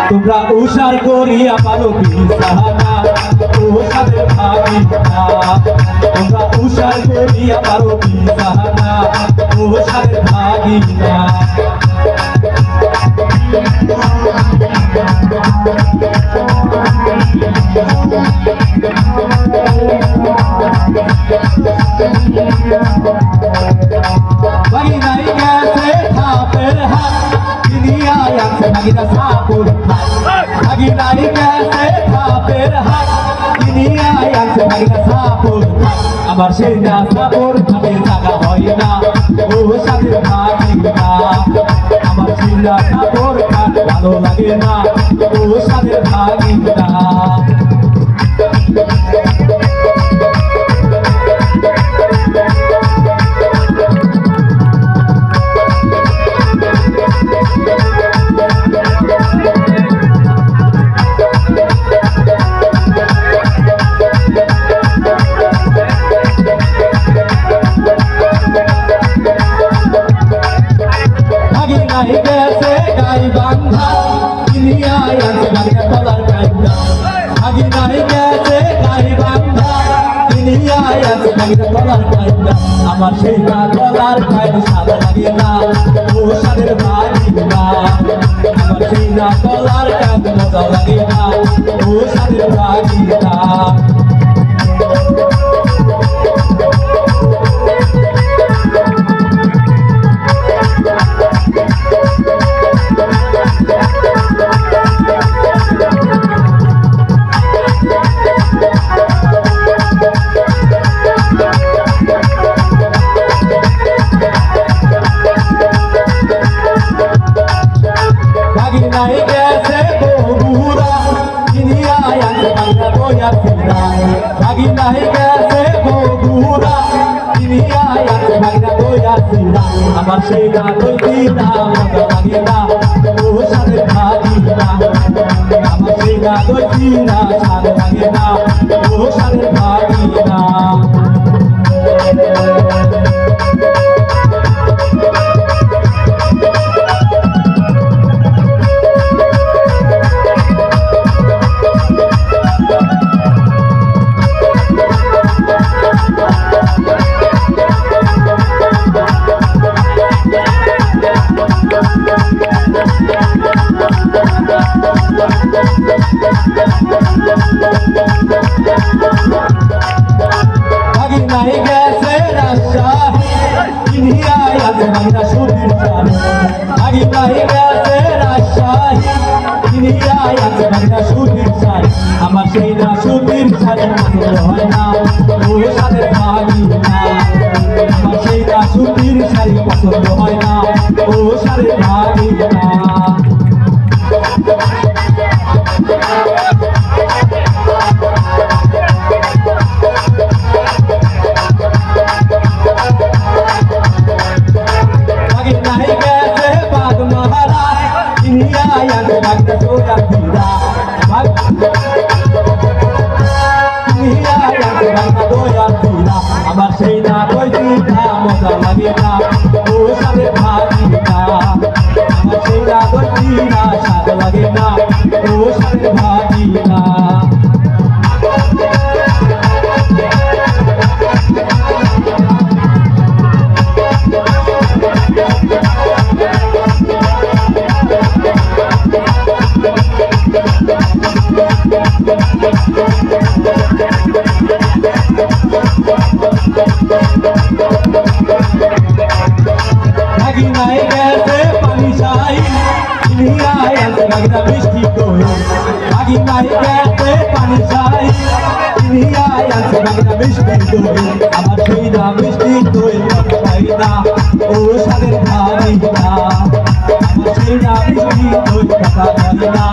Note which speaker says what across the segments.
Speaker 1: তোমরা উষার করিয়া পারো বিছানা উষাদের ভাগি না তোমরা উষার করিয়া পারো বিছানা উষাদের ভাগি না ভাগি নাই গেছে থাপের হাত দুনিয়া আছে ভাগিনা সাপুর ভাগি নাই গেছে থাপের হাত দুনিয়া আছে ভাগিনা সাপুর আমার সেই না সাপুর ভাবে জায়গা হয় না ও সাথে ভাগি না আমার সেই না সাপুর ভালো লাগে না ও সাথে ভাগি না ভাগি গেছে গাই বান্ধা দুনিয়া আছে ভাগিনা তলার কাইন্দা ভাগি নাই গেছে গাই বান্ধা দুনিয়া আছে ভাগিনা তলার কাইন্দা আমার সেই না তলার কাইন্দা সাদা লাগে না ও সাদের ভাগি না আমার সেই না তলার কাইন্দা মজা লাগে না ও সাদের ভাগি না নাই গেছে বগুড়া দুনিয়া আছে ভাগিনা দয়া ফিরা ভাগি নাই গেছে বগুড়া দুনিয়া আছে ভাগিনা দয়া ফিরা আমার সেই না দই না মজা লাগে না ও সাথে ভাগি না আমার সেই না দই না সাথে লাগে না ও সাথে ভাগি না ভাগি নাই গেছে রাজশাহী দুনিয়া আছে ভাগিনা সুধীর চাল ভাগি নাই গেছে রাজশাহী দুনিয়া আছে ভাগিনা সুধীর চাল আমার সেই না সুধীর চাল পছন্দ হয় না ও সাথে ভাগি না আমার সেই না সুধীর চাল পছন্দ হয় না ও সাথে ভাগি না আমার সেই না দইটা মজা লাগে না ও সাথে ভাগি না আমার সেই না দইটা স্বাদ লাগে না ও সাথে ভাগি না ভাগি নাই গেছে পানি চাই দুনিয়া আছে ভাগিনা বৃষ্টি দই ভাগি নাই গেছে পানি চাই দুনিয়া আছে ভাগিনা বৃষ্টি দই আমার সেই না বৃষ্টি দই পাই না ও সাদের ভাগি না আমার সেই না বৃষ্টি দই পাই না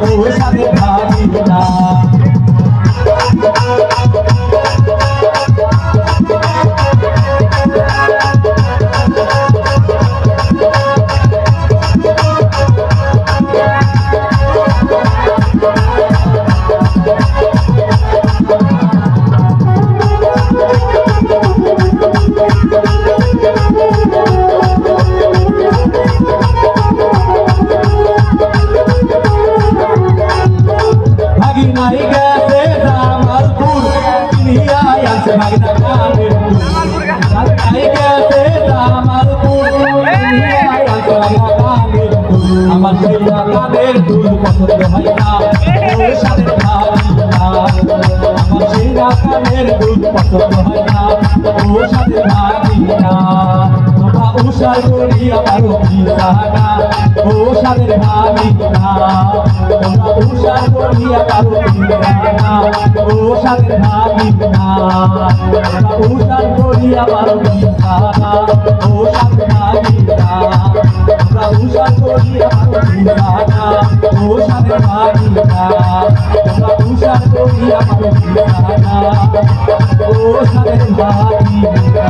Speaker 1: ও সাদের ভাগি না আমার সেই কানের দুল পছন্দ হয় না ওর সাথে ভাবি না আমার সেই কানের দুল পছন্দ হয় না ওর সাথে ভাবি না তোমরা উষার করি আমার বিছানা ওর সাথে ভাবি না তোমরা উষার করি আমার বিছানা ওর সাথে ভাবি না তোমরা উষার করি আমার বিছানা ওর সাথে ভাবি না তোমরা উষার করি আমার বিছানা ওর সাথে ভাবি না তোমরা উষার করি আমার বিছানা ওর সাথে ভাবি না